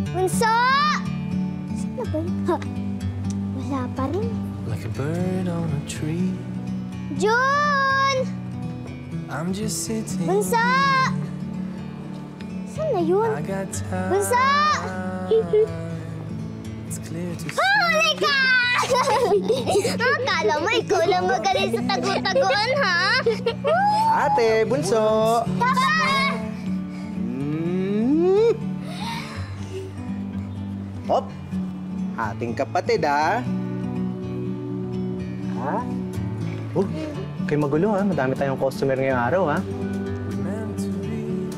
Bunso! Saan na ba yun? Ha? Wala pa rin. Like a bird on a tree. Jun! I'm just sitting. Bunso! Saan na yun? I got time. Bunso! It's clear to see. Huli ka! Akala mo ikaw lang magaling sa tagu-taguan, ha? Ate, bunso! Papa! Hop! Ating kapatid, ha? Ha? Oh, kayo magulo, ha? Madami tayong customer ngayong araw, ha? Meant to be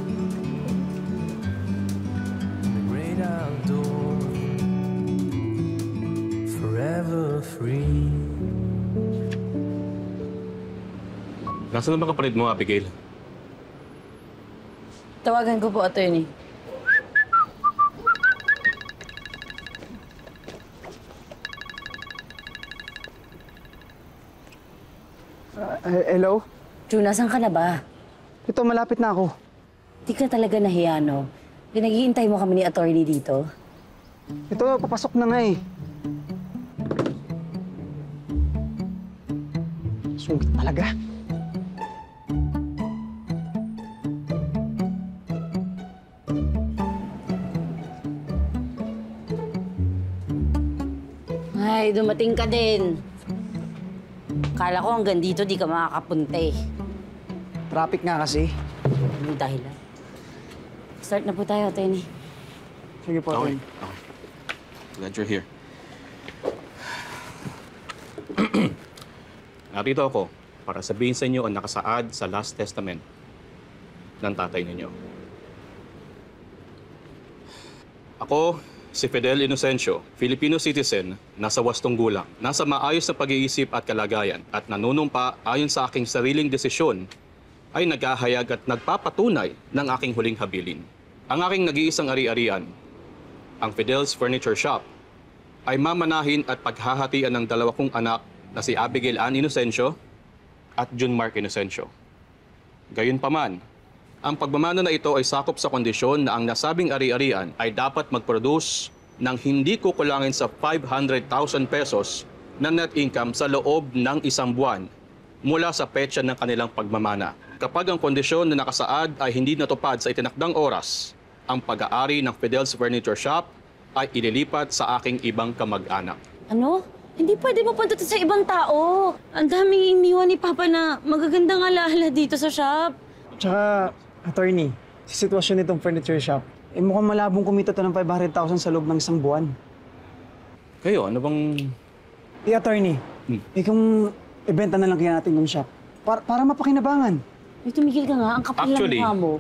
in the great outdoors, forever free. Nasaan na ba kapatid mo, Abigail? Tawagan ko po, attorney. Hello? Jun, nasan ka na ba? Ito, malapit na ako. Di ka talaga nahiya, no? Pinaghihintay mo kami ni attorney dito. Ito, papasok na nga eh. Sungit talaga. Ay, dumating ka din. Akala ko hanggang dito di ka makakapunta eh. Traffic nga kasi. Anong dahilan? Start na po tayo, attorney. Sige po, Okay. Glad you're here. Narito ako para sabihin sa inyo ang nakasaad sa Last Testament ng tatay ninyo. Ako, si Fidel Inocencio, Filipino citizen, nasa wastong gulang, nasa maayos na pag-iisip at kalagayan, at nanunumpa ayon sa aking sariling desisyon, ay naghahayag at nagpapatunay ng aking huling habilin. Ang aking nag-iisang ari-arian, ang Fidel's Furniture Shop, ay mamanahin at paghahatian ng dalawa kong anak na si Abigail Ann Inocencio at Jun Mark Inocencio. Gayunpaman, ang pagmamana na ito ay sakop sa kondisyon na ang nasabing ari-arian ay dapat mag-produce ng hindi kukulangin sa 500,000 pesos na net income sa loob ng isang buwan mula sa petsa ng kanilang pagmamana. Kapag ang kondisyon na nakasaad ay hindi natupad sa itinakdang oras, ang pag-aari ng Fidel's Furniture Shop ay ililipat sa aking ibang kamag-anak. Ano? Hindi pwede mapunta to sa ibang tao. Ang daming iniwan ni Papa na magagandang alaala dito sa shop. Tsaka, attorney, sa sitwasyon nitong furniture shop, mukhang malabong kumita to ng 500,000 sa loob ng isang buwan. Kayo, ano bang... Attorney, kung ibenta na lang kaya natin yung shop, para mapakinabangan. May tumigil ka nga, ang kapal ng Actually, mukha mo.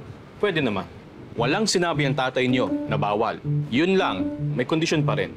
pwede naman. Walang sinabi ang tatay niyo na bawal. Yun lang, may kondisyon pa rin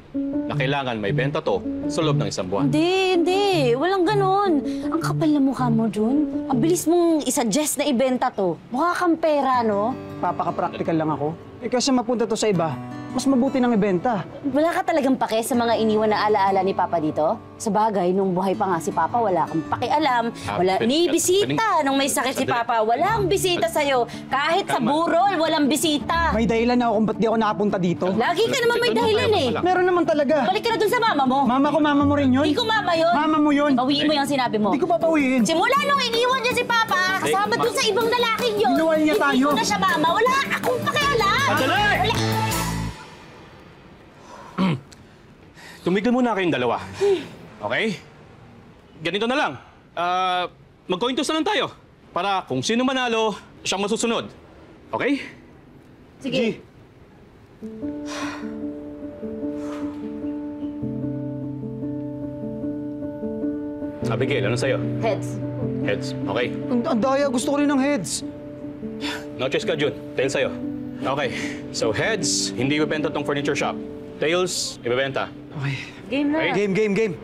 na kailangan may benta to sa loob ng isang buwan. Hindi. Walang ganon. Ang kapal ng mukha mo, Jun. Ang bilis mong isuggest na ibenta to. Mukha kang pera, no? Papaka-practical lang ako. Kasi mapunta to sa iba, mas mabuti ng ibenta. Wala ka talagang pake sa mga iniwan na alaala ni Papa dito? Sa bagay, nung buhay pa nga si Papa, wala kang pakialam. Wala ni bisita. Nung may sakit si Papa, walang bisita sa'yo. Kahit sa burol, walang bisita. May dahilan ako kung ba't di ako nakapunta dito. Lagi ka naman may dahilan eh. Meron naman talaga. Balik ka na dun sa mama mo. Mama mo rin yun? Hindi ko mama yun. Mama mo yun. Bawiin mo yung sinabi mo. Hindi ko papawiin. Simula nung iniwan niya si Papa, kasama dun sa ibang lalaking yun. Inuwan niya tayo. Hindi ko na siya mama. Wala akong pakialam. Sandali! Tumigil muna kayong dalawa. Okay? Ganito na lang. Mag-coin toss na lang tayo. Para kung sino manalo, siyang masusunod. Okay? Sige. Abigail, ano sa'yo? Heads. Heads. Okay. Ang daya, gusto ko rin ng heads. No choice ka, Jun. Tails sa'yo. Okay. So, heads, hindi ibebenta tong furniture shop. Tails, ibebenta. Okay. Game na. Okay. Game.